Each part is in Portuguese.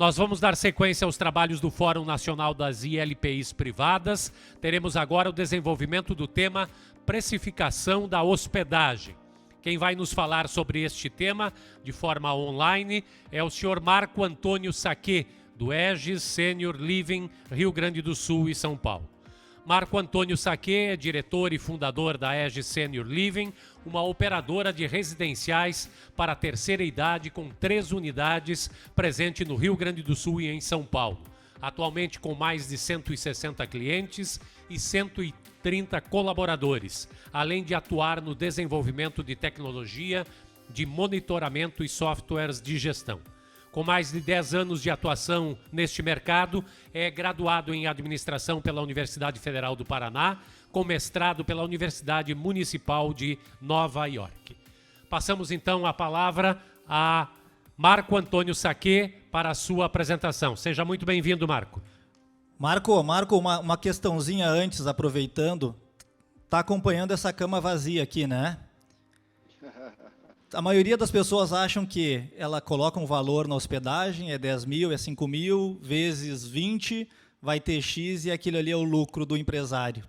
Nós vamos dar sequência aos trabalhos do Fórum Nacional das ILPIs Privadas. Teremos agora o desenvolvimento do tema precificação da hospedagem. Quem vai nos falar sobre este tema de forma online é o senhor Marco Antônio Saquê, do Aegis Senior Living, Rio Grande do Sul e São Paulo. Marco Antônio Saquê é diretor e fundador da Aegis Senior Living, uma operadora de residenciais para a terceira idade com 3 unidades presente no Rio Grande do Sul e em São Paulo. Atualmente com mais de 160 clientes e 130 colaboradores, além de atuar no desenvolvimento de tecnologia, de monitoramento e softwares de gestão. Com mais de 10 anos de atuação neste mercado, é graduado em administração pela Universidade Federal do Paraná, com mestrado pela Universidade Municipal de Nova York. Passamos então a palavra a Marco Antônio Saquê para a sua apresentação. Seja muito bem-vindo, Marco. Marco, uma questãozinha antes, aproveitando. Está acompanhando essa cama vazia aqui, né? A maioria das pessoas acham que ela coloca um valor na hospedagem, é 10 mil, é 5 mil, vezes 20, vai ter X e aquilo ali é o lucro do empresário.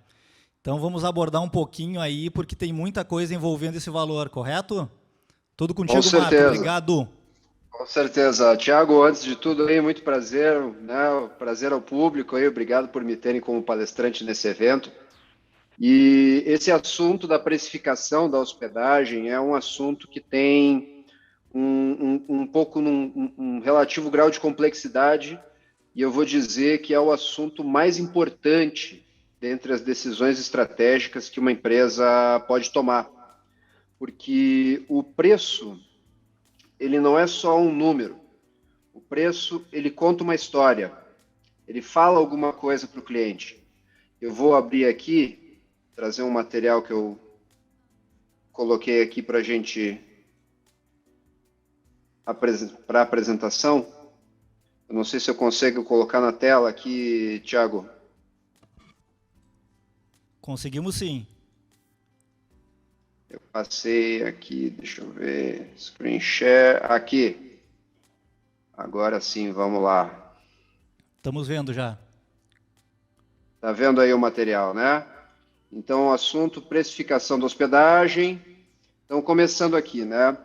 Então vamos abordar um pouquinho aí, porque tem muita coisa envolvendo esse valor, correto? Tudo contigo, Marco. Obrigado. Com certeza. Tiago, antes de tudo, aí, muito prazer, né? Prazer ao público, aí, obrigado por me terem como palestrante nesse evento. E esse assunto da precificação da hospedagem é um assunto que tem um relativo grau de complexidade, e eu vou dizer que é o assunto mais importante dentre as decisões estratégicas que uma empresa pode tomar. Porque o preço, ele não é só um número. O preço, ele conta uma história. Ele fala alguma coisa para o cliente. Eu vou abrir aqui, trazer um material que eu coloquei aqui para a gente, para a apresentação. Eu não sei se eu consigo colocar na tela aqui, Tiago. Conseguimos sim. Eu passei aqui, deixa eu ver, screen share, aqui. Agora sim, vamos lá. Estamos vendo já. Tá vendo aí o material, né? Então, o assunto precificação da hospedagem. Então, começando aqui, né?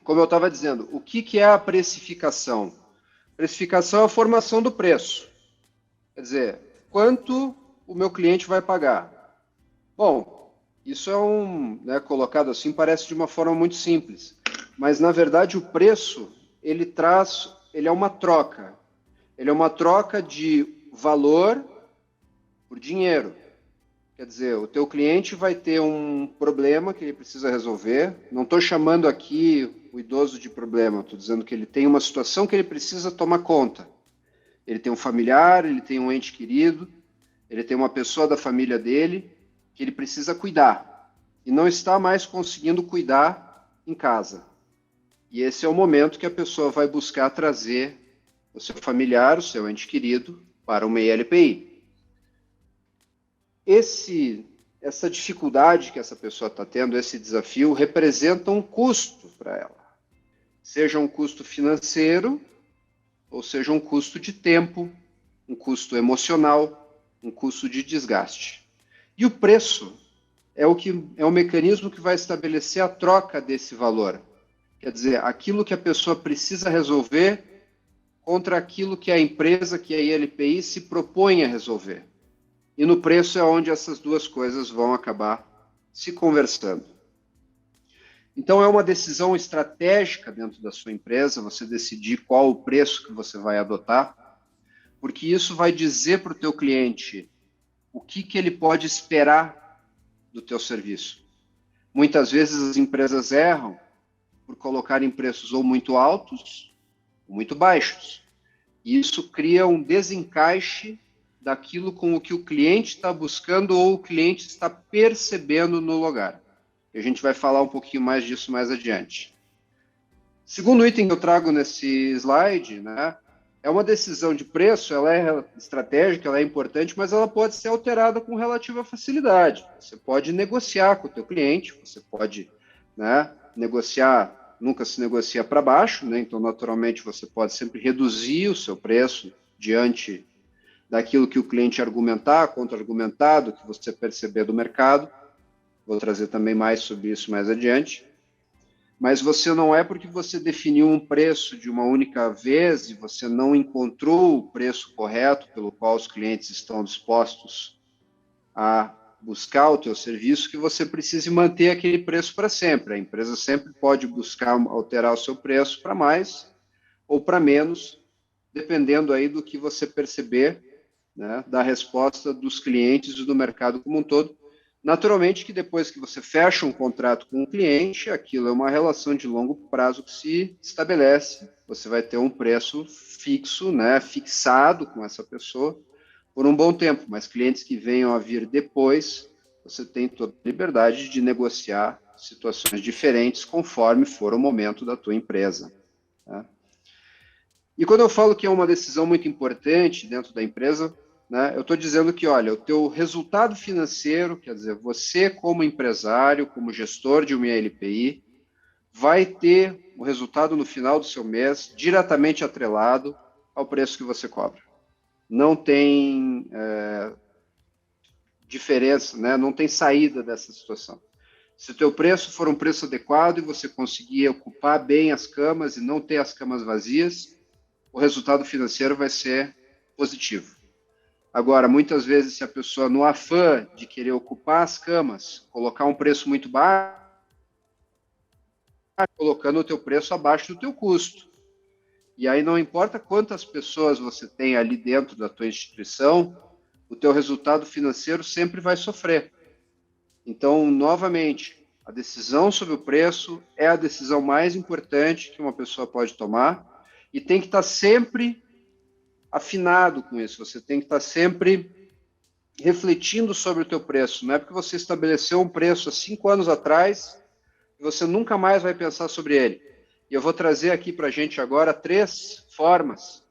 Como eu estava dizendo, o que é a precificação? Precificação é a formação do preço. Quer dizer, quanto o meu cliente vai pagar? Bom, isso é né, colocado assim, parece de uma forma muito simples. Mas, na verdade, o preço, ele é uma troca. Ele é uma troca de valor por dinheiro. Quer dizer, o teu cliente vai ter um problema que ele precisa resolver. Não estou chamando aqui o idoso de problema, estou dizendo que ele tem uma situação que ele precisa tomar conta. Ele tem um familiar, ele tem um ente querido, ele tem uma pessoa da família dele que ele precisa cuidar. E não está mais conseguindo cuidar em casa. E esse é o momento que a pessoa vai buscar trazer o seu familiar, o seu ente querido, para uma ILPI. Essa dificuldade que essa pessoa está tendo, esse desafio, representa um custo para ela. Seja um custo financeiro, ou seja um custo de tempo, um custo emocional, um custo de desgaste. E o preço é o mecanismo que vai estabelecer a troca desse valor. Quer dizer, aquilo que a pessoa precisa resolver contra aquilo que a empresa, que a ILPI, se propõe a resolver. E no preço é onde essas duas coisas vão acabar se conversando. Então, é uma decisão estratégica dentro da sua empresa, você decidir qual o preço que você vai adotar, porque isso vai dizer para o teu cliente o que ele pode esperar do teu serviço. Muitas vezes as empresas erram por colocarem preços ou muito altos ou muito baixos. E isso cria um desencaixe daquilo com o que o cliente está buscando ou o cliente está percebendo no lugar. E a gente vai falar um pouquinho mais disso mais adiante. Segundo item que eu trago nesse slide, né, é uma decisão de preço, ela é estratégica, ela é importante, mas ela pode ser alterada com relativa facilidade. Você pode negociar com o teu cliente, você pode, né, negociar nunca se negocia para baixo, né? Então, naturalmente, você pode sempre reduzir o seu preço diante daquilo que o cliente argumentar, contra-argumentar, do que você perceber do mercado. Vou trazer também mais sobre isso mais adiante. Mas você não é porque você definiu um preço de uma única vez e você não encontrou o preço correto pelo qual os clientes estão dispostos a buscar o teu serviço que você precise manter aquele preço para sempre. A empresa sempre pode buscar alterar o seu preço para mais ou para menos, dependendo aí do que você perceber, né, da resposta dos clientes e do mercado como um todo. Naturalmente que depois que você fecha um contrato com o cliente, aquilo é uma relação de longo prazo que se estabelece, você vai ter um preço fixo, né, fixado com essa pessoa por um bom tempo, mas clientes que venham a vir depois, você tem toda a liberdade de negociar situações diferentes conforme for o momento da tua empresa. Tá? E quando eu falo que é uma decisão muito importante dentro da empresa, né, eu estou dizendo que, olha, o teu resultado financeiro, quer dizer, você como empresário, como gestor de uma LPI, vai ter o resultado no final do seu mês diretamente atrelado ao preço que você cobra. Não tem diferença, né? Não tem saída dessa situação. Se o teu preço for um preço adequado e você conseguir ocupar bem as camas e não ter as camas vazias, o resultado financeiro vai ser positivo. Agora, muitas vezes, se a pessoa, no afã de querer ocupar as camas, colocar um preço muito baixo, colocando o teu preço abaixo do teu custo. E aí não importa quantas pessoas você tem ali dentro da tua instituição, o teu resultado financeiro sempre vai sofrer. Então, novamente, a decisão sobre o preço é a decisão mais importante que uma pessoa pode tomar e tem que estar sempre afinado com isso. Você tem que estar sempre refletindo sobre o teu preço. Não é porque você estabeleceu um preço há 5 anos atrás que você nunca mais vai pensar sobre ele. E eu vou trazer aqui para a gente agora 3 formas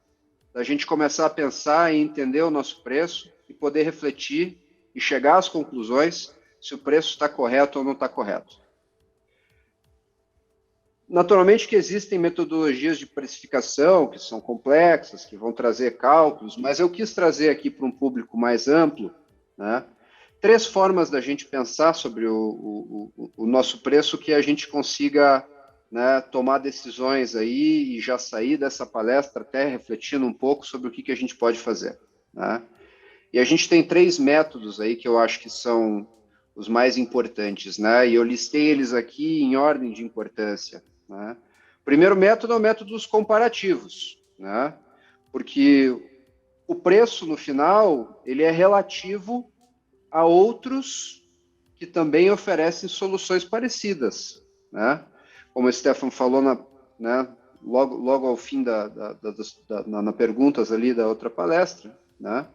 da gente começar a pensar e entender o nosso preço e poder refletir e chegar às conclusões se o preço está correto ou não está correto. Naturalmente que existem metodologias de precificação que são complexas, que vão trazer cálculos, mas eu quis trazer aqui para um público mais amplo, né, 3 formas da gente pensar sobre o nosso preço que a gente consiga, né, tomar decisões aí e já sair dessa palestra até refletindo um pouco sobre o que a gente pode fazer. Né? E a gente tem 3 métodos aí que eu acho que são os mais importantes, né? E eu listei eles aqui em ordem de importância. Né? O primeiro método é o método dos comparativos, né? Porque o preço no final ele é relativo a outros que também oferecem soluções parecidas, né? Como o Stefan falou né, logo ao fim na perguntas ali da outra palestra, né?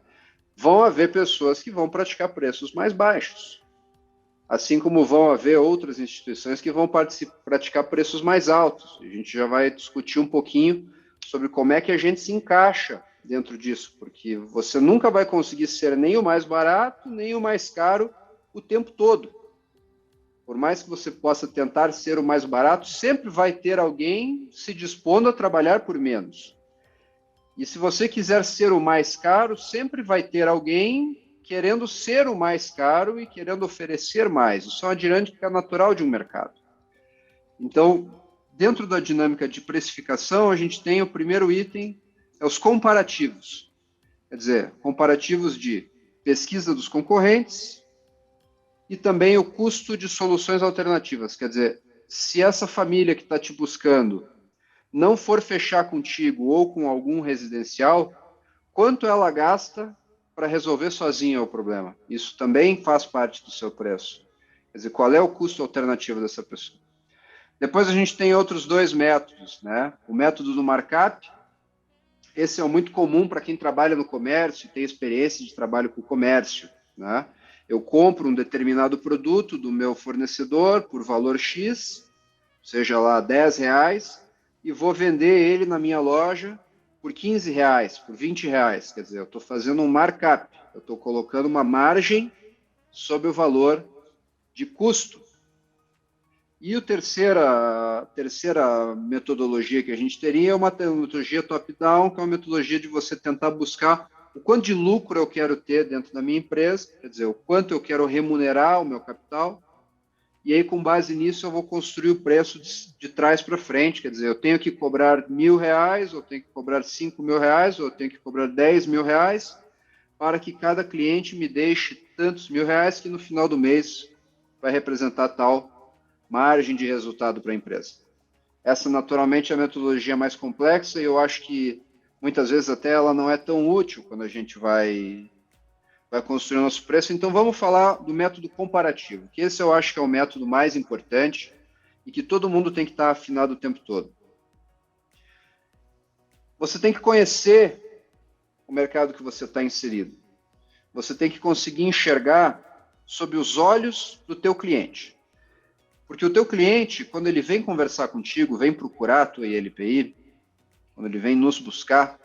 Vão haver pessoas que vão praticar preços mais baixos, assim como vão haver outras instituições que vão praticar preços mais altos. A gente já vai discutir um pouquinho sobre como é que a gente se encaixa dentro disso, porque você nunca vai conseguir ser nem o mais barato, nem o mais caro o tempo todo. Por mais que você possa tentar ser o mais barato, sempre vai ter alguém se dispondo a trabalhar por menos. E se você quiser ser o mais caro, sempre vai ter alguém querendo ser o mais caro e querendo oferecer mais. Isso é uma dinâmica natural de um mercado. Então, dentro da dinâmica de precificação, a gente tem o primeiro item, é os comparativos. Quer dizer, comparativos de pesquisa dos concorrentes e também o custo de soluções alternativas. Quer dizer, se essa família que está te buscando não for fechar contigo ou com algum residencial, quanto ela gasta para resolver sozinha o problema? Isso também faz parte do seu preço. Quer dizer, qual é o custo alternativo dessa pessoa? Depois a gente tem outros 2 métodos, né? O método do markup, esse é muito comum para quem trabalha no comércio e tem experiência de trabalho com comércio, né? Eu compro um determinado produto do meu fornecedor por valor X, seja lá R$10, e vou vender ele na minha loja por R$15, por R$20. Quer dizer, eu estou fazendo um markup, eu estou colocando uma margem sobre o valor de custo. E a terceira metodologia que a gente teria é uma metodologia top-down, que é uma metodologia de você tentar buscar o quanto de lucro eu quero ter dentro da minha empresa, quer dizer, o quanto eu quero remunerar o meu capital, e aí, com base nisso, eu vou construir o preço de trás para frente, quer dizer, eu tenho que cobrar R$1.000, ou tenho que cobrar R$5.000, ou eu tenho que cobrar R$10.000, para que cada cliente me deixe tantos mil-reais que no final do mês vai representar tal margem de resultado para a empresa. Essa, naturalmente, é a metodologia mais complexa e eu acho que, muitas vezes, até ela não é tão útil quando a gente vai construir o nosso preço. Então, vamos falar do método comparativo, que esse eu acho que é o método mais importante e que todo mundo tem que estar afinado o tempo todo. Você tem que conhecer o mercado que você está inserido. Você tem que conseguir enxergar sob os olhos do teu cliente. Porque o teu cliente, quando ele vem conversar contigo, vem procurar a tua ILPI, quando ele vem nos buscar,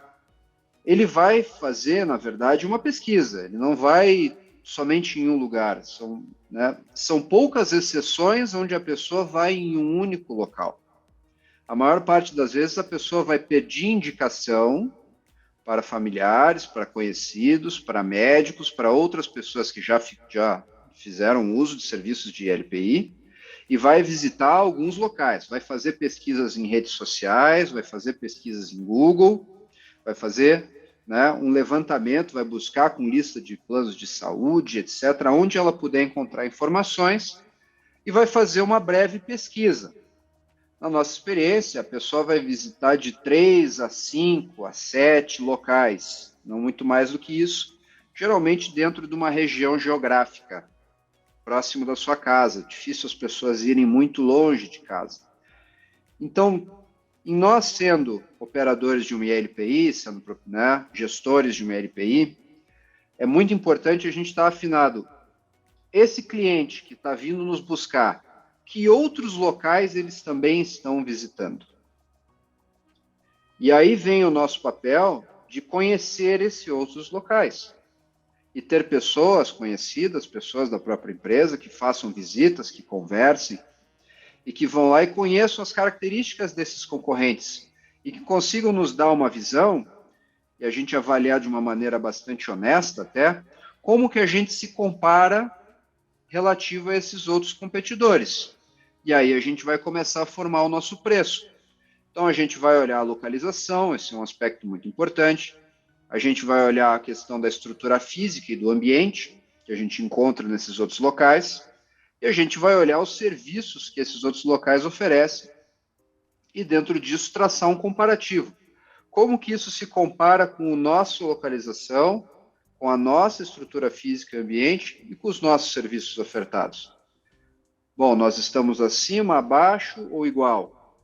ele vai fazer, na verdade, uma pesquisa. Ele não vai somente em um lugar. São poucas exceções onde a pessoa vai em um único local. A maior parte das vezes a pessoa vai pedir indicação para familiares, para conhecidos, para médicos, para outras pessoas que já fizeram uso de serviços de ILPI, e vai visitar alguns locais, vai fazer pesquisas em redes sociais, vai fazer pesquisas em Google, vai fazer um levantamento, vai buscar com lista de planos de saúde, etc., onde ela puder encontrar informações, e vai fazer uma breve pesquisa. Na nossa experiência, a pessoa vai visitar de 3 a 5 a 7 locais, não muito mais do que isso, geralmente dentro de uma região geográfica, próximo da sua casa. Difícil as pessoas irem muito longe de casa. Então, em nós sendo operadores de uma ILPI, sendo gestores de uma ILPI, é muito importante a gente estar afinado. Esse cliente que está vindo nos buscar, que outros locais eles também estão visitando? E aí vem o nosso papel de conhecer esses outros locais. E ter pessoas conhecidas, pessoas da própria empresa, que façam visitas, que conversem, e que vão lá e conheçam as características desses concorrentes, e que consigam nos dar uma visão, e a gente avaliar de uma maneira bastante honesta até, como que a gente se compara relativo a esses outros competidores. E aí a gente vai começar a formar o nosso preço. Então a gente vai olhar a localização, esse é um aspecto muito importante. A gente vai olhar a questão da estrutura física e do ambiente que a gente encontra nesses outros locais. E a gente vai olhar os serviços que esses outros locais oferecem. E dentro disso traçar um comparativo. Como que isso se compara com a nossa localização, com a nossa estrutura física e ambiente e com os nossos serviços ofertados? Bom, nós estamos acima, abaixo ou igual?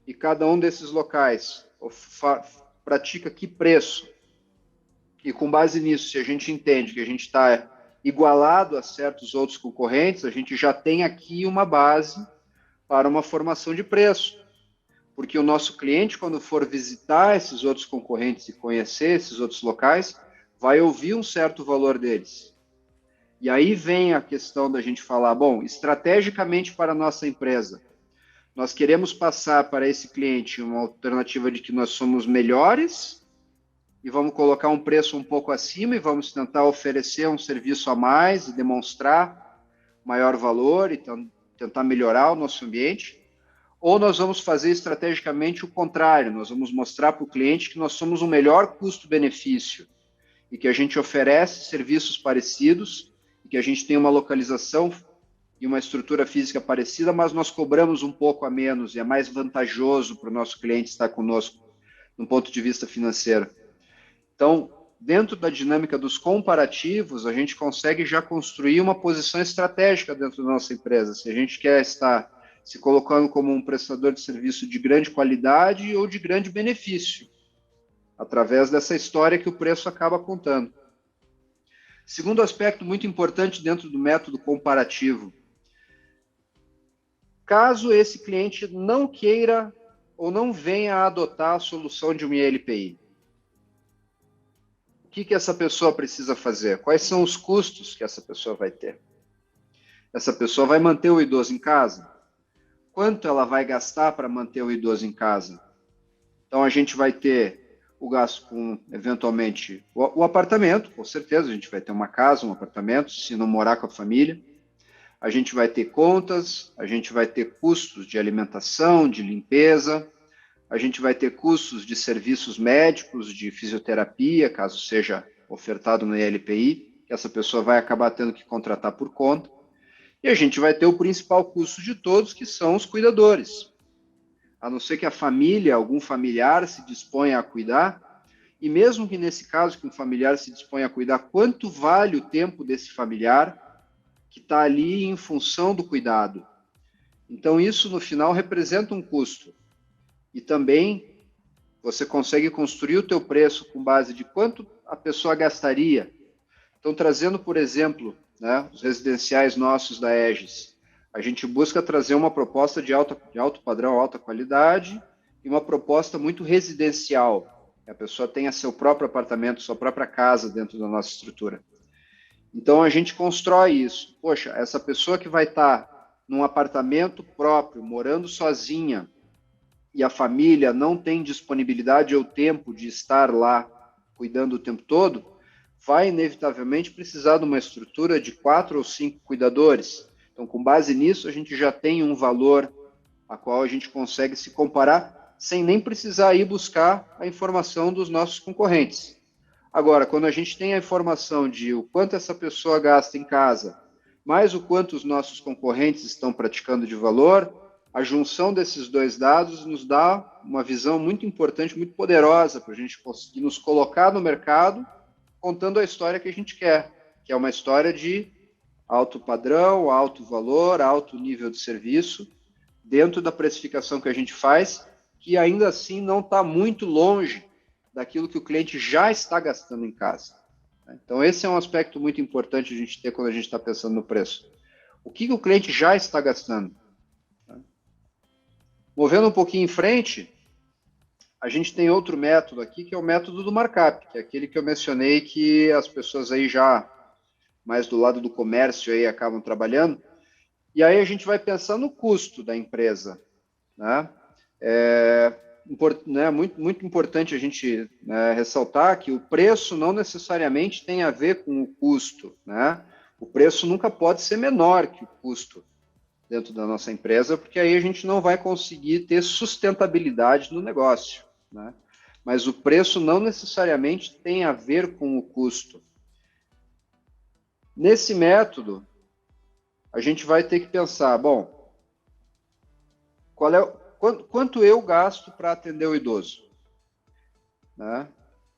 E cada um desses locais pratica que preço? E com base nisso, se a gente entende que a gente está igualado a certos outros concorrentes, a gente já tem aqui uma base para uma formação de preço. Porque o nosso cliente, quando for visitar esses outros concorrentes e conhecer esses outros locais, vai ouvir um certo valor deles. E aí vem a questão da gente falar, bom, estrategicamente para a nossa empresa, nós queremos passar para esse cliente uma alternativa de que nós somos melhores e vamos colocar um preço um pouco acima e vamos tentar oferecer um serviço a mais e demonstrar maior valor e tentar melhorar o nosso ambiente. Ou nós vamos fazer estrategicamente o contrário, nós vamos mostrar para o cliente que nós somos o melhor custo-benefício e que a gente oferece serviços parecidos e que a gente tem uma localização e uma estrutura física parecida, mas nós cobramos um pouco a menos e é mais vantajoso para o nosso cliente estar conosco do ponto de vista financeiro. Então, dentro da dinâmica dos comparativos, a gente consegue já construir uma posição estratégica dentro da nossa empresa. Se a gente quer estar se colocando como um prestador de serviço de grande qualidade ou de grande benefício, através dessa história que o preço acaba contando. Segundo aspecto muito importante dentro do método comparativo, caso esse cliente não queira ou não venha a adotar a solução de uma ILPI, o que essa pessoa precisa fazer? Quais são os custos que essa pessoa vai ter? Essa pessoa vai manter o idoso em casa? quanto ela vai gastar para manter o idoso em casa. Então, a gente vai ter o gasto com, eventualmente, o apartamento, com certeza, a gente vai ter uma casa, um apartamento, se não morar com a família. A gente vai ter contas, a gente vai ter custos de alimentação, de limpeza, a gente vai ter custos de serviços médicos, de fisioterapia, caso seja ofertado no ILPI, que essa pessoa vai acabar tendo que contratar por conta. E a gente vai ter o principal custo de todos, que são os cuidadores. A não ser que a família, algum familiar se disponha a cuidar, e mesmo que nesse caso que um familiar se disponha a cuidar, quanto vale o tempo desse familiar que está ali em função do cuidado? Então isso no final representa um custo. E também você consegue construir o teu preço com base de quanto a pessoa gastaria. Então trazendo, por exemplo, né, os residenciais nossos da Aegis, a gente busca trazer uma proposta de alto padrão, alta qualidade, e uma proposta muito residencial. A pessoa tenha seu próprio apartamento, sua própria casa dentro da nossa estrutura. Então, a gente constrói isso. Poxa, essa pessoa que vai estar num apartamento próprio, morando sozinha, e a família não tem disponibilidade ou tempo de estar lá cuidando o tempo todo, vai inevitavelmente precisar de uma estrutura de 4 ou 5 cuidadores. Então, com base nisso, a gente já tem um valor a qual a gente consegue se comparar sem nem precisar ir buscar a informação dos nossos concorrentes. Agora, quando a gente tem a informação de o quanto essa pessoa gasta em casa, mais o quanto os nossos concorrentes estão praticando de valor, a junção desses dois dados nos dá uma visão muito importante, muito poderosa para a gente conseguir nos colocar no mercado contando a história que a gente quer, que é uma história de alto padrão, alto valor, alto nível de serviço, dentro da precificação que a gente faz, que ainda assim não está muito longe daquilo que o cliente já está gastando em casa. Então, esse é um aspecto muito importante a gente ter quando a gente está pensando no preço. O que o cliente já está gastando? Movendo um pouquinho em frente, a gente tem outro método aqui, que é o método do markup, que é aquele que eu mencionei que as pessoas aí já mais do lado do comércio aí acabam trabalhando. E aí a gente vai pensar no custo da empresa, né? Muito importante a gente, né, ressaltar que o preço não necessariamente tem a ver com o custo, né? O preço nunca pode ser menor que o custo dentro da nossa empresa, porque aí a gente não vai conseguir ter sustentabilidade no negócio, né? Mas o preço não necessariamente tem a ver com o custo. Nesse método, a gente vai ter que pensar, bom, quanto eu gasto para atender o idoso? Né?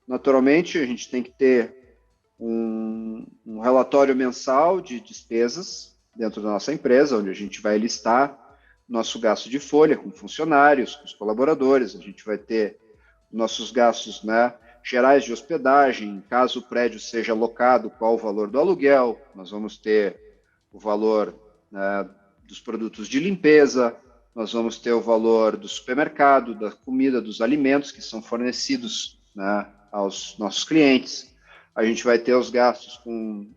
Naturalmente, a gente tem que ter um relatório mensal de despesas dentro da nossa empresa, onde a gente vai listar nosso gasto de folha com funcionários, com os colaboradores, a gente vai ter nossos gastos, né, gerais de hospedagem, caso o prédio seja alocado, qual o valor do aluguel, nós vamos ter o valor, né, dos produtos de limpeza, nós vamos ter o valor do supermercado, da comida, dos alimentos que são fornecidos, né, aos nossos clientes. A gente vai ter os gastos com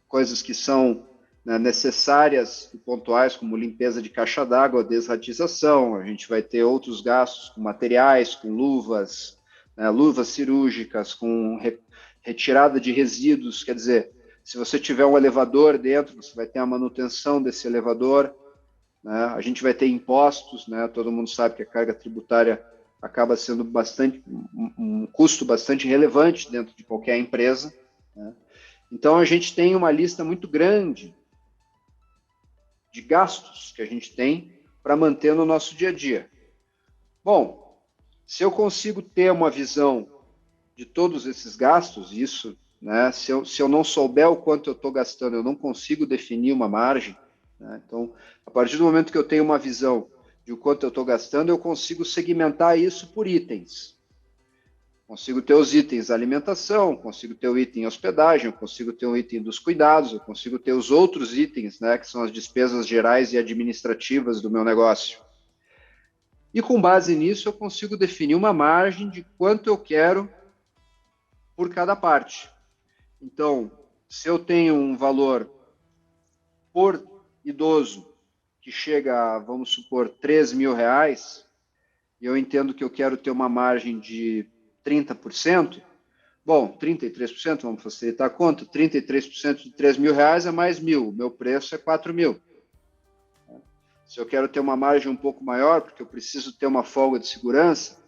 coisas que são, né, necessárias e pontuais, como limpeza de caixa d'água, desratização. A gente vai ter outros gastos com materiais, com luvas, né, luvas cirúrgicas, com retirada de resíduos. Quer dizer, se você tiver um elevador dentro, você vai ter a manutenção desse elevador, né? A gente vai ter impostos, né? Todo mundo sabe que a carga tributária acaba sendo um custo bastante relevante dentro de qualquer empresa, né? Então, a gente tem uma lista muito grande de gastos que a gente tem para manter no nosso dia a dia. Bom, se eu consigo ter uma visão de todos esses gastos, isso, né, se eu não souber o quanto eu estou gastando, eu não consigo definir uma margem, né? Então, a partir do momento que eu tenho uma visão de o quanto eu estou gastando, eu consigo segmentar isso por itens. Consigo ter os itens da alimentação, consigo ter o item hospedagem, eu consigo ter o item dos cuidados, eu consigo ter os outros itens, né, que são as despesas gerais e administrativas do meu negócio. E com base nisso, eu consigo definir uma margem de quanto eu quero por cada parte. Então, se eu tenho um valor por idoso que chega a, vamos supor, R$ 3.000, e eu entendo que eu quero ter uma margem de 30%, bom, 33%, vamos facilitar a conta, 33% de R$ 3.000 é mais 1.000, o meu preço é 4.000. Se eu quero ter uma margem um pouco maior, porque eu preciso ter uma folga de segurança,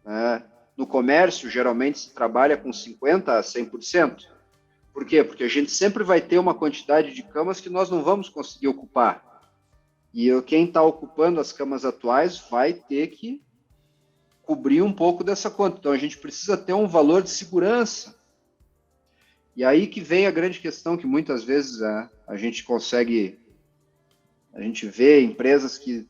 né? No comércio, geralmente, se trabalha com 50% a 100%. Por quê? Porque a gente sempre vai ter uma quantidade de camas que nós não vamos conseguir ocupar. E quem está ocupando as camas atuais vai ter que cobrir um pouco dessa conta. Então, a gente precisa ter um valor de segurança. E aí que vem a grande questão, que muitas vezes a gente vê empresas que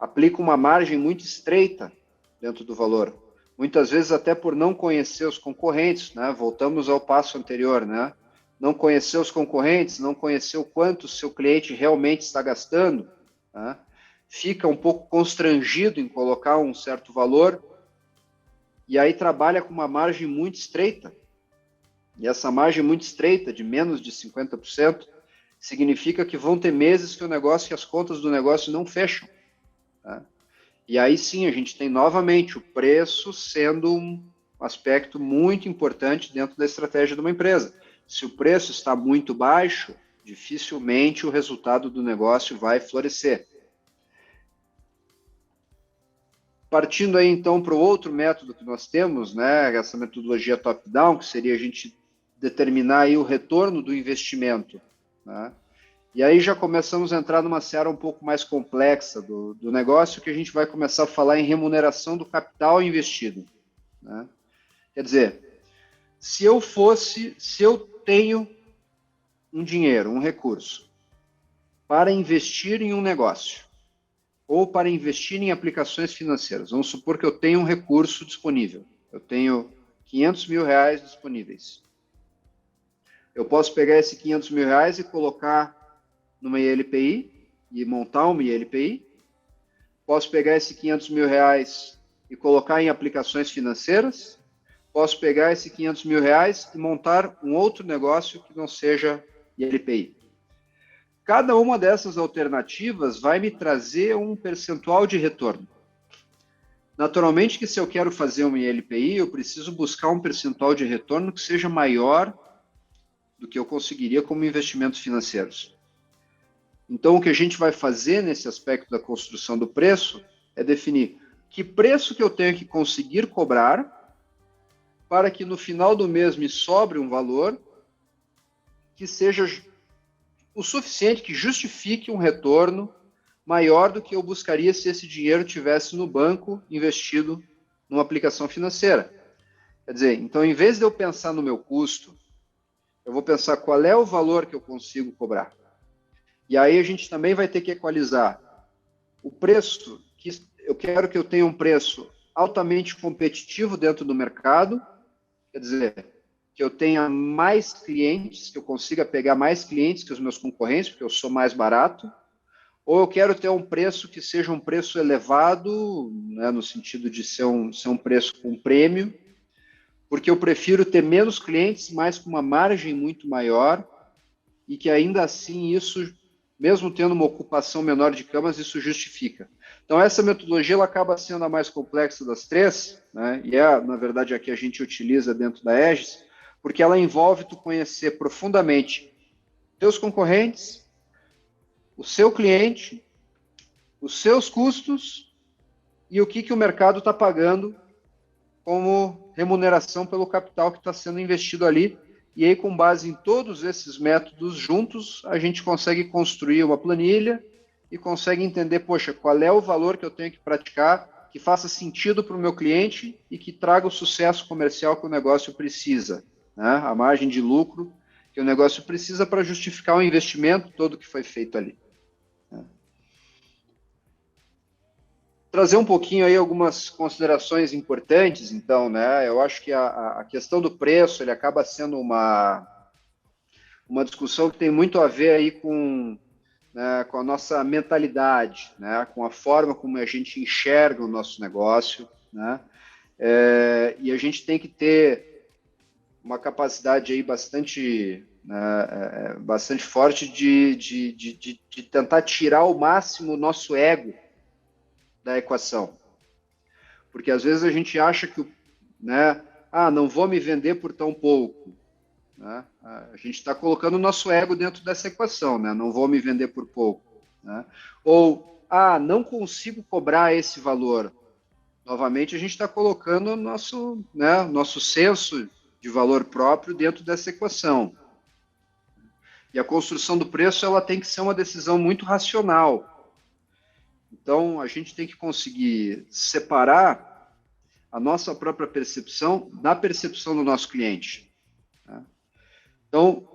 aplicam uma margem muito estreita dentro do valor. Muitas vezes até por não conhecer os concorrentes, né? Voltamos ao passo anterior, né? Não conhecer os concorrentes, não conhecer o quanto o seu cliente realmente está gastando, né? Fica um pouco constrangido em colocar um certo valor e aí trabalha com uma margem muito estreita. E essa margem muito estreita, de menos de 50%, significa que vão ter meses que as contas do negócio não fecham, tá? E aí sim, a gente tem novamente o preço sendo um aspecto muito importante dentro da estratégia de uma empresa. Se o preço está muito baixo, dificilmente o resultado do negócio vai florescer. Partindo aí então para o outro método que nós temos, né, essa metodologia top-down, que seria a gente determinar aí o retorno do investimento, né? E aí já começamos a entrar numa seara um pouco mais complexa do negócio, que a gente vai começar a falar em remuneração do capital investido, né? Quer dizer, se eu tenho um dinheiro, um recurso, para investir em um negócio, ou para investir em aplicações financeiras, vamos supor que eu tenho um recurso disponível, eu tenho R$ 500.000 disponíveis. Eu posso pegar esse R$ 500.000 e colocar numa ILPI e montar uma ILPI. Posso pegar esse R$ 500.000 e colocar em aplicações financeiras. Posso pegar esse R$ 500.000 e montar um outro negócio que não seja ILPI. Cada uma dessas alternativas vai me trazer um percentual de retorno. Naturalmente que se eu quero fazer uma ILPI, eu preciso buscar um percentual de retorno que seja maior do que eu conseguiria como investimentos financeiros. Então, o que a gente vai fazer nesse aspecto da construção do preço é definir que preço que eu tenho que conseguir cobrar para que no final do mês me sobre um valor que seja o suficiente, que justifique um retorno maior do que eu buscaria se esse dinheiro tivesse no banco investido numa aplicação financeira. Quer dizer, então, em vez de eu pensar no meu custo, eu vou pensar qual é o valor que eu consigo cobrar. E aí a gente também vai ter que equalizar o preço, que eu quero que eu tenha um preço altamente competitivo dentro do mercado, quer dizer, que eu tenha mais clientes, que eu consiga pegar mais clientes que os meus concorrentes, porque eu sou mais barato, ou eu quero ter um preço que seja um preço elevado, né, no sentido de ser um preço com prêmio, porque eu prefiro ter menos clientes, mas com uma margem muito maior, e que ainda assim isso, mesmo tendo uma ocupação menor de camas, isso justifica. Então, essa metodologia ela acaba sendo a mais complexa das três, né? E na verdade, a que a gente utiliza dentro da Aegis, porque ela envolve tu conhecer profundamente teus concorrentes, o seu cliente, os seus custos e o que o mercado está pagando como remuneração pelo capital que está sendo investido ali. E aí, com base em todos esses métodos juntos, a gente consegue construir uma planilha e consegue entender, poxa, qual é o valor que eu tenho que praticar que faça sentido para o meu cliente e que traga o sucesso comercial que o negócio precisa, né? A margem de lucro que o negócio precisa para justificar o investimento todo que foi feito ali. Trazer um pouquinho aí algumas considerações importantes, então, né? Eu acho que a questão do preço, ele acaba sendo uma discussão que tem muito a ver aí com a nossa mentalidade, né? Com a forma como a gente enxerga o nosso negócio, né? E a gente tem que ter uma capacidade aí bastante né, bastante forte de tentar tirar ao máximo o nosso ego da equação. Porque às vezes a gente acha que, né, não vou me vender por tão pouco. Né? A gente está colocando o nosso ego dentro dessa equação, né? Não vou me vender por pouco. Né? Ou, não consigo cobrar esse valor. Novamente, a gente está colocando o nosso senso de valor próprio dentro dessa equação. E a construção do preço ela tem que ser uma decisão muito racional. Então, a gente tem que conseguir separar a nossa própria percepção da percepção do nosso cliente. Né? Então,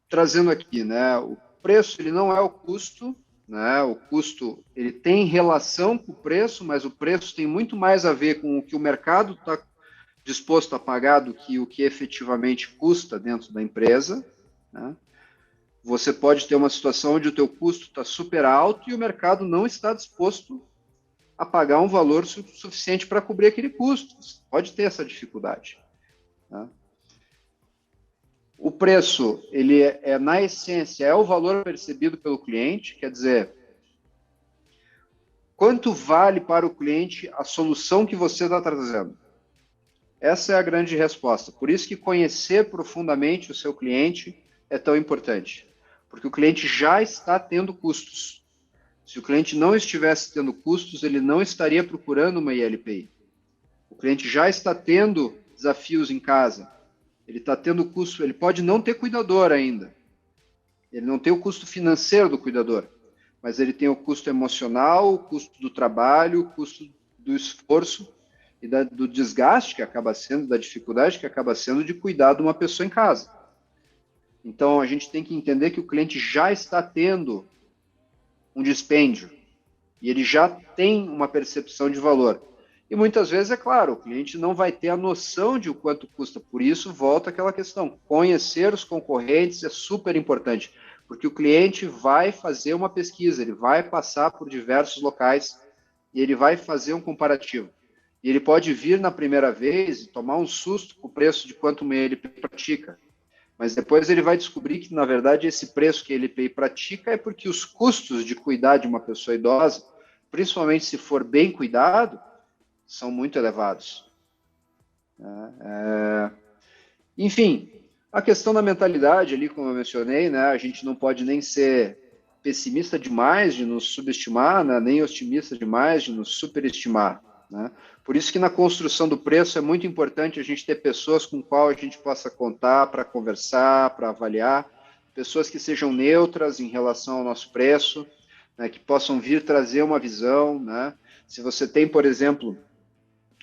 trazendo aqui, né, o preço ele não é o custo, né, o custo ele tem relação com o preço, mas o preço tem muito mais a ver com o que o mercado está disposto a pagar do que o que efetivamente custa dentro da empresa. Né? Você pode ter uma situação onde o teu custo está super alto e o mercado não está disposto a pagar um valor suficiente para cobrir aquele custo. Você pode ter essa dificuldade. Né? O preço, ele na essência, é o valor percebido pelo cliente, quer dizer, quanto vale para o cliente a solução que você está trazendo? Essa é a grande resposta. Por isso que conhecer profundamente o seu cliente é tão importante, porque o cliente já está tendo custos. Se o cliente não estivesse tendo custos, ele não estaria procurando uma ILPI. O cliente já está tendo desafios em casa. Ele está tendo custo, ele pode não ter cuidador ainda. Ele não tem o custo financeiro do cuidador, mas ele tem o custo emocional, o custo do trabalho, o custo do esforço e do desgaste que acaba sendo, da dificuldade que acaba sendo de cuidar de uma pessoa em casa. Então, a gente tem que entender que o cliente já está tendo um dispêndio e ele já tem uma percepção de valor. E muitas vezes, é claro, o cliente não vai ter a noção de o quanto custa. Por isso, volta àquela questão. Conhecer os concorrentes é super importante, porque o cliente vai fazer uma pesquisa, ele vai passar por diversos locais e ele vai fazer um comparativo. E ele pode vir na primeira vez e tomar um susto com o preço de quanto ele pratica. Mas depois ele vai descobrir que, na verdade, esse preço que ele pratica é porque os custos de cuidar de uma pessoa idosa, principalmente se for bem cuidado, são muito elevados. Enfim, a questão da mentalidade ali, como eu mencionei, né, a gente não pode nem ser pessimista demais de nos subestimar, né, nem otimista demais de nos superestimar. Né? Por isso que na construção do preço é muito importante a gente ter pessoas com qual a gente possa contar para conversar, para avaliar, pessoas que sejam neutras em relação ao nosso preço, né, que possam vir trazer uma visão. Né? Se você tem, por exemplo,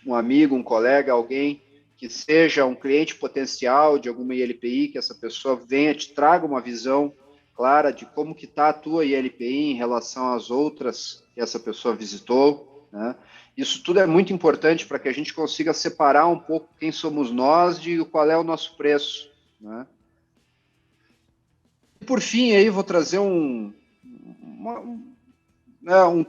um amigo, um colega, alguém que seja um cliente potencial de alguma ILPI, que essa pessoa venha, te traga uma visão clara de como que está a tua ILPI em relação às outras que essa pessoa visitou. Né? Isso tudo é muito importante para que a gente consiga separar um pouco quem somos nós de qual é o nosso preço. Né? E por fim, aí vou trazer um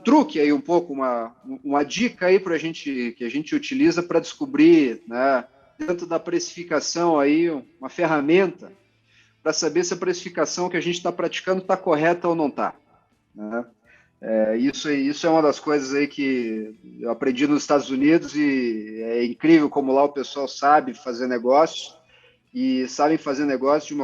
truque aí um pouco, uma dica aí pra gente, que a gente utiliza para descobrir, né, dentro da precificação aí, uma ferramenta para saber se a precificação que a gente está praticando está correta ou não está. Né? Isso é uma das coisas aí que eu aprendi nos Estados Unidos e é incrível como lá o pessoal sabe fazer negócios e sabem fazer negócio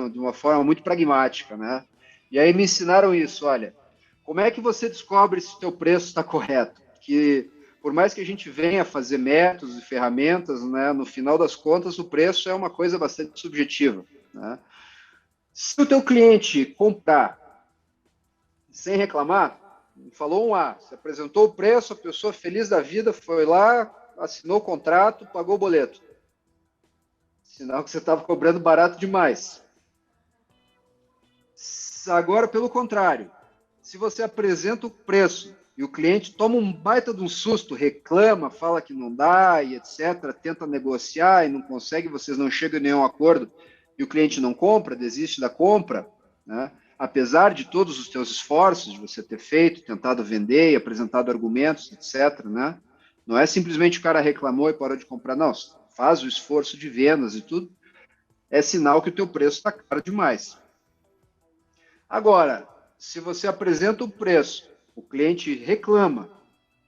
de uma forma muito pragmática, né? E aí me ensinaram isso, olha, como é que você descobre se o teu preço está correto? Que por mais que a gente venha fazer métodos e ferramentas, né, no final das contas o preço é uma coisa bastante subjetiva. Né? Se o teu cliente comprar sem reclamar, falou um A, se apresentou o preço, a pessoa feliz da vida foi lá, assinou o contrato, pagou o boleto. Sinal que você estava cobrando barato demais. Agora, pelo contrário, se você apresenta o preço e o cliente toma um baita de um susto, reclama, fala que não dá e etc., tenta negociar e não consegue, vocês não chegam em nenhum acordo e o cliente não compra, desiste da compra, né? Apesar de todos os teus esforços de você ter feito, tentado vender e apresentado argumentos, etc., né? Não é simplesmente o cara reclamou e parou de comprar, não. Faz o esforço de vendas e tudo. é sinal que o teu preço está caro demais. Agora, se você apresenta o preço, o cliente reclama,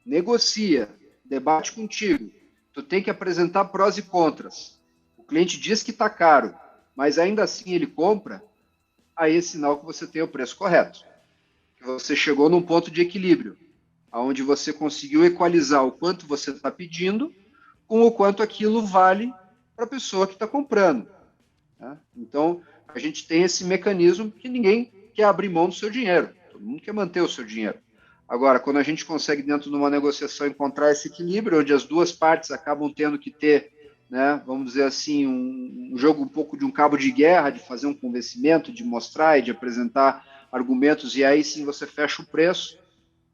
negocia, debate contigo, tu tem que apresentar prós e contras. O cliente diz que está caro, mas ainda assim ele compra, aí é sinal que você tem o preço correto. Que você chegou num ponto de equilíbrio, onde você conseguiu equalizar o quanto você está pedindo com o quanto aquilo vale para a pessoa que está comprando. Né? Então, a gente tem esse mecanismo que ninguém quer abrir mão do seu dinheiro. Todo mundo quer manter o seu dinheiro. Agora, quando a gente consegue, dentro de uma negociação, encontrar esse equilíbrio, onde as duas partes acabam tendo que ter, né, vamos dizer assim, um jogo um pouco de um cabo de guerra, de fazer um convencimento, de mostrar e de apresentar argumentos, e aí sim você fecha o preço,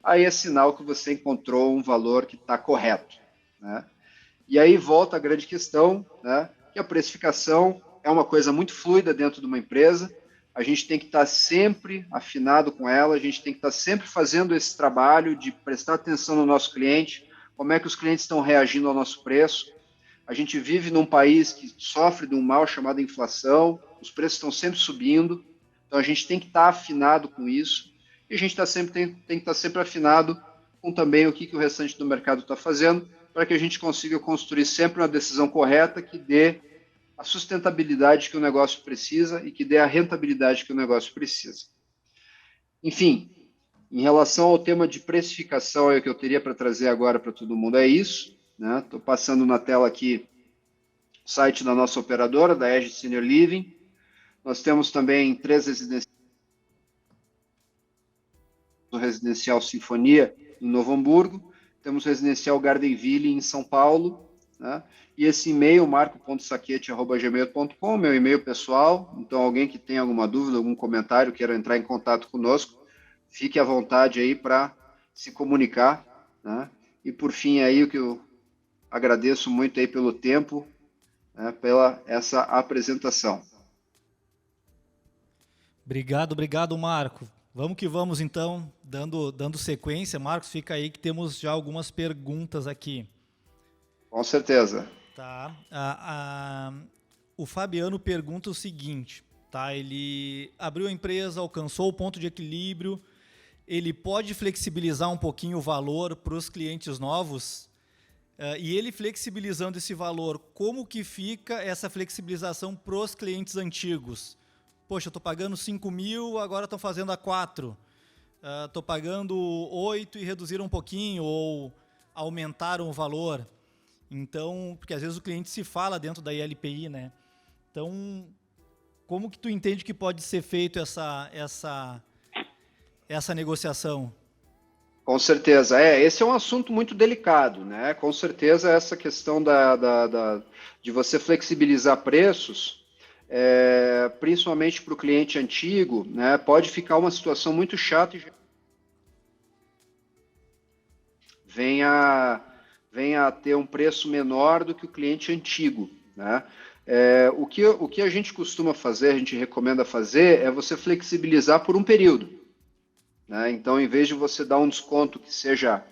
aí é sinal que você encontrou um valor que está correto. Né? E aí volta a grande questão, né, que a precificação é uma coisa muito fluida dentro de uma empresa, a gente tem que estar sempre afinado com ela, a gente tem que estar sempre fazendo esse trabalho de prestar atenção no nosso cliente, como é que os clientes estão reagindo ao nosso preço. A gente vive num país que sofre de um mal chamado inflação, os preços estão sempre subindo, então a gente tem que estar afinado com isso, e a gente tem que estar sempre afinado com também o que o restante do mercado está fazendo, para que a gente consiga construir sempre uma decisão correta que dê a sustentabilidade que o negócio precisa e que dê a rentabilidade que o negócio precisa. Enfim, em relação ao tema de precificação, que eu teria para trazer agora para todo mundo é isso. Estou passando na tela aqui o site da nossa operadora, da EGE Senior Living. Nós temos também 3 residenciais, o Residencial Sinfonia, em Novo Hamburgo, temos o Residencial Gardenville, em São Paulo, né? E esse e-mail, marco.saquete@gmail.com, meu e-mail pessoal. Então, alguém que tenha alguma dúvida, algum comentário, queira entrar em contato conosco, fique à vontade aí para se comunicar. Né? E, por fim, aí, o que eu agradeço muito aí pelo tempo, né, pela essa apresentação. Obrigado, Marco. Vamos que vamos, então, dando sequência. Marcos, fica aí que temos já algumas perguntas aqui. Com certeza. Tá. O Fabiano pergunta o seguinte, tá? Ele abriu a empresa, alcançou o ponto de equilíbrio, ele pode flexibilizar um pouquinho o valor para os clientes novos? E ele flexibilizando esse valor, como que fica essa flexibilização para os clientes antigos? Poxa, eu estou pagando 5 mil, agora estão fazendo a 4. Estou pagando 8 e reduziram um pouquinho, ou aumentaram o valor. Então, porque às vezes o cliente se fala dentro da ILPI, né? Então, como que tu entende que pode ser feito essa negociação? Com certeza. Esse é um assunto muito delicado, né? Com certeza essa questão de você flexibilizar preços, principalmente para o cliente antigo, né? Pode ficar uma situação muito chata e venha a ter um preço menor do que o cliente antigo. Né? O que a gente costuma fazer, a gente recomenda fazer, é você flexibilizar por um período. Né? Então, em vez de você dar um desconto que seja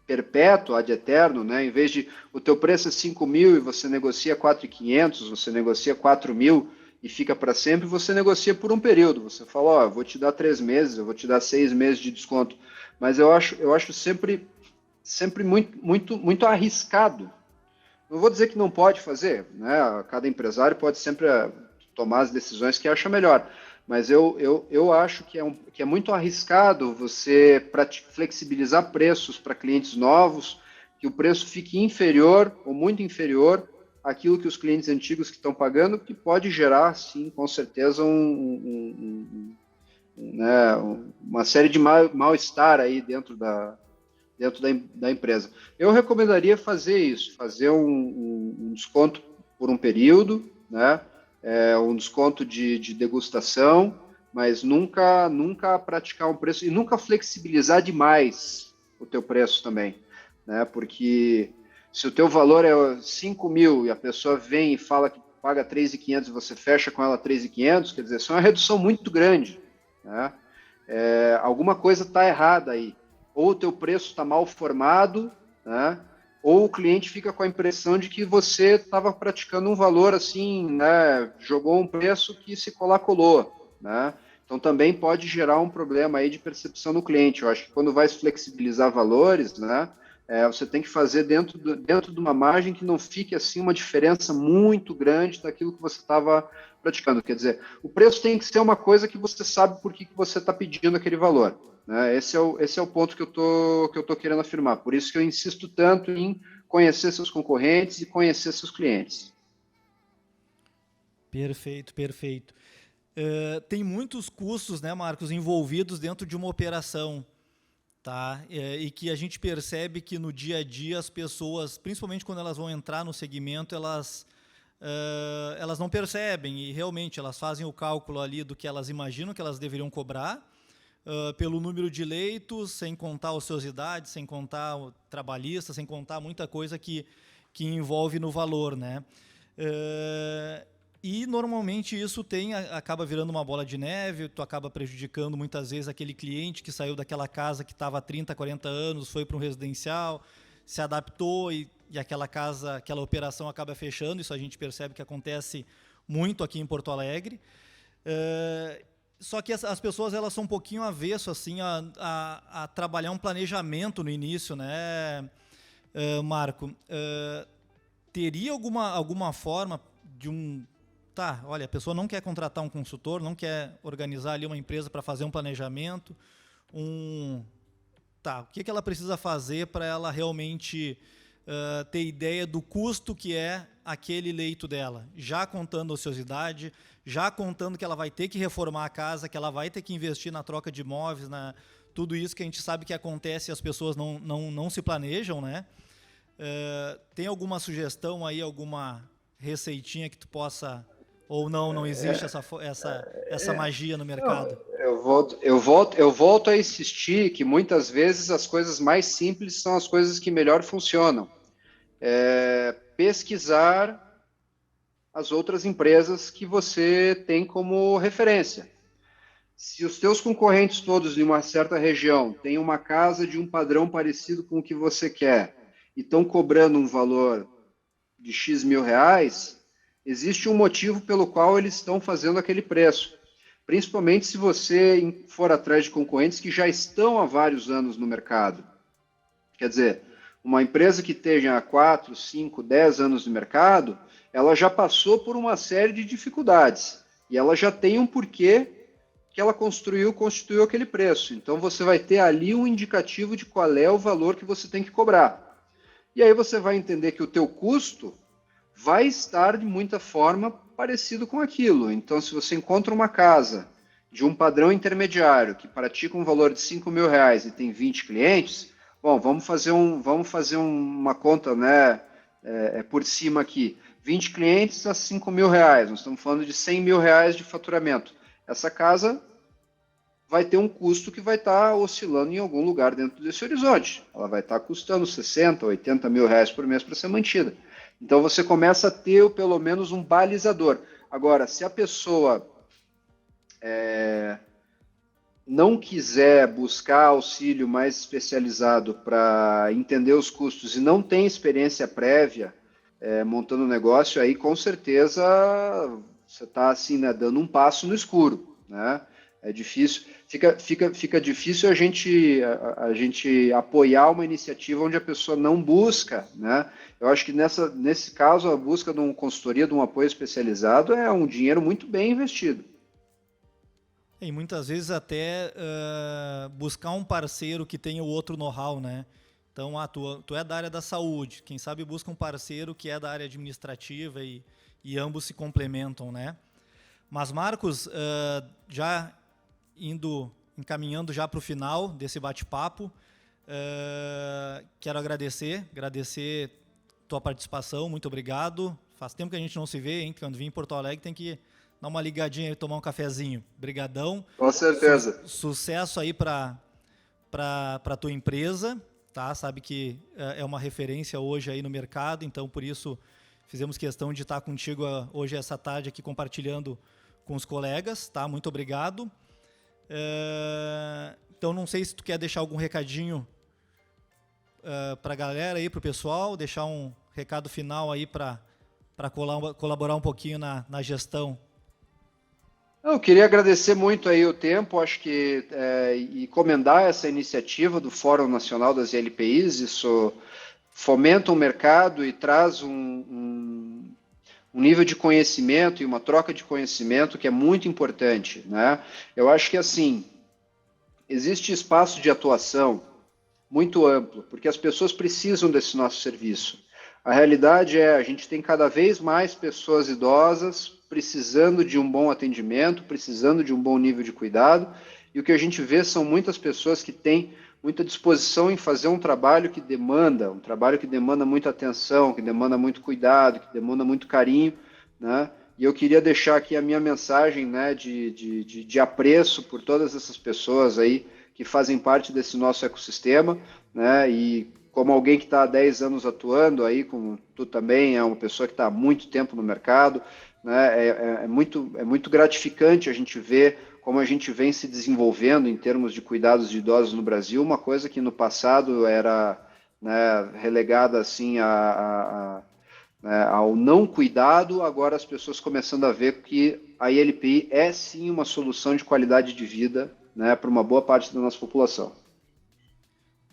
perpétuo, ad eterno, né? Em vez de o teu preço é 5 mil e você negocia 4.500, você negocia 4 mil e fica para sempre, você negocia por um período. Você fala, eu vou te dar 3 meses, eu vou te dar 6 meses de desconto. Mas eu acho sempre muito arriscado. Não vou dizer que não pode fazer, né? Cada empresário pode sempre tomar as decisões que acha melhor, mas eu acho que é muito arriscado você flexibilizar preços para clientes novos, que o preço fique inferior ou muito inferior àquilo que os clientes antigos que estão pagando, que pode gerar, sim, com certeza, uma série de mal-estar aí dentro da empresa. Eu recomendaria fazer isso, fazer um desconto por um período, né? Um desconto de degustação, mas nunca praticar um preço e nunca flexibilizar demais o teu preço também, né? Porque se o teu valor é 5 mil e a pessoa vem e fala que paga 3.500 e você fecha com ela 3.500, quer dizer, isso é uma redução muito grande, né? Alguma coisa está errada aí. Ou o teu preço está mal formado, né? ou o cliente fica com a impressão de que você estava praticando um valor assim, né, jogou um preço que se colar colou, né? Então também pode gerar um problema aí de percepção no cliente. Eu acho que quando vai se flexibilizar valores, né, você tem que fazer dentro de uma margem que não fique assim uma diferença muito grande daquilo que você estava praticando. Quer dizer, o preço tem que ser uma coisa que você sabe por que você está pedindo aquele valor. Né? Esse é o ponto que eu tô querendo afirmar. Por isso que eu insisto tanto em conhecer seus concorrentes e conhecer seus clientes. Perfeito, perfeito. Tem muitos custos, né, Marcos, envolvidos dentro de uma operação, tá? E que a gente percebe que no dia a dia as pessoas, principalmente quando elas vão entrar no segmento, elas não percebem e realmente elas fazem o cálculo ali do que elas imaginam que elas deveriam cobrar, pelo número de leitos, sem contar a ociosidade, sem contar o trabalhista, sem contar muita coisa que envolve no valor, né? E normalmente isso acaba virando uma bola de neve, tu acaba prejudicando muitas vezes aquele cliente que saiu daquela casa que estava há 30, 40 anos, foi para um residencial, se adaptou e aquela casa, aquela operação acaba fechando. Isso a gente percebe que acontece muito aqui em Porto Alegre. Só que as pessoas elas são um pouquinho avesso assim, a trabalhar um planejamento no início, né, Marco? Teria alguma forma de Tá, olha, a pessoa não quer contratar um consultor, não quer organizar ali uma empresa para fazer um planejamento, Tá, o que ela precisa fazer para ela realmente ter ideia do custo que é aquele leito dela, já contando a ociosidade, já contando que ela vai ter que reformar a casa, que ela vai ter que investir na troca de imóveis, tudo isso que a gente sabe que acontece e as pessoas não se planejam, né? Tem alguma sugestão aí, alguma receitinha que tu possa, ou não existe essa magia no mercado? Eu volto a insistir que muitas vezes as coisas mais simples são as coisas que melhor funcionam. Pesquisar as outras empresas que você tem como referência. Se os teus concorrentes todos em uma certa região têm uma casa de um padrão parecido com o que você quer e estão cobrando um valor de X mil reais, existe um motivo pelo qual eles estão fazendo aquele preço. Principalmente se você for atrás de concorrentes que já estão há vários anos no mercado. Quer dizer, uma empresa que esteja há 4, 5, 10 anos no mercado, ela já passou por uma série de dificuldades e ela já tem um porquê que ela constituiu aquele preço. Então você vai ter ali um indicativo de qual é o valor que você tem que cobrar. E aí você vai entender que o teu custo vai estar de muita forma parecido com aquilo. Então, se você encontra uma casa de um padrão intermediário que pratica um valor de 5 mil reais e tem 20 clientes, bom, vamos fazer uma conta, né, por cima aqui. 20 clientes a 5 mil reais, nós estamos falando de 100 mil reais de faturamento. Essa casa vai ter um custo que vai estar oscilando em algum lugar dentro desse horizonte. Ela vai estar custando 60, 80 mil reais por mês para ser mantida. Então você começa a ter pelo menos um balizador. Agora, se a pessoa não quiser buscar auxílio mais especializado para entender os custos e não tem experiência prévia montando um negócio, aí com certeza você está assim, né, dando um passo no escuro, né? É difícil, fica difícil a gente apoiar uma iniciativa onde a pessoa não busca, né? Eu acho que nesse caso a busca de uma consultoria, de um apoio especializado é um dinheiro muito bem investido. E muitas vezes até buscar um parceiro que tenha o outro know-how, né? Então, tu é da área da saúde, quem sabe busca um parceiro que é da área administrativa e ambos se complementam, né? Mas, Marcos, já encaminhando já para o final desse bate-papo, quero agradecer tua participação, muito obrigado. Faz tempo que a gente não se vê, hein? Quando vim em Porto Alegre tem que dar uma ligadinha e tomar um cafezinho. Brigadão. Com certeza. Sucesso aí para tua empresa, tá? Sabe que é uma referência hoje aí no mercado, então por isso fizemos questão de estar contigo hoje essa tarde aqui compartilhando com os colegas, tá? Muito obrigado. Então não sei se tu quer deixar algum recadinho para a galera aí, para o pessoal, deixar um recado final aí para colaborar um pouquinho na gestão. Eu queria agradecer muito aí o tempo, acho que e comentar essa iniciativa do Fórum Nacional das ILPIs. Isso fomenta o mercado e traz um nível de conhecimento e uma troca de conhecimento que é muito importante, né? Eu acho que assim, existe espaço de atuação muito amplo, porque as pessoas precisam desse nosso serviço. A realidade é, a gente tem cada vez mais pessoas idosas precisando de um bom atendimento, precisando de um bom nível de cuidado, e o que a gente vê são muitas pessoas que têm muita disposição em fazer um trabalho que demanda muita atenção, que demanda muito cuidado, que demanda muito carinho, né? E eu queria deixar aqui a minha mensagem, né, de apreço por todas essas pessoas aí que fazem parte desse nosso ecossistema, né? E como alguém que está há 10 anos atuando aí, como tu também é uma pessoa que está há muito tempo no mercado, né? É muito gratificante a gente ver como a gente vem se desenvolvendo em termos de cuidados de idosos no Brasil, uma coisa que no passado era, né, relegada assim ao não cuidado. Agora as pessoas começando a ver que a ILPI é sim uma solução de qualidade de vida, né, para uma boa parte da nossa população.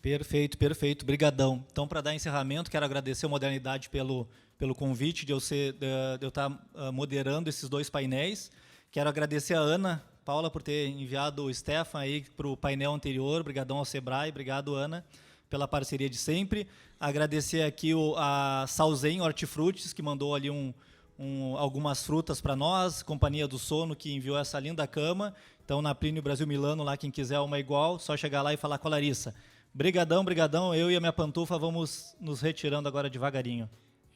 Perfeito, perfeito. Brigadão. Então, para dar encerramento, quero agradecer a Modernidade pelo convite de eu estar moderando esses 2 painéis. Quero agradecer a Ana Paula por ter enviado o Stefan aí para o painel anterior. Obrigadão ao Sebrae. Obrigado, Ana, pela parceria de sempre. Agradecer aqui a Salzen Hortifrutis, que mandou ali algumas frutas para nós. Companhia do Sono, que enviou essa linda cama. Então, na Plínio Brasil Milano, lá quem quiser uma igual, só chegar lá e falar com a Larissa. Brigadão, brigadão. Eu e a minha pantufa vamos nos retirando agora devagarinho.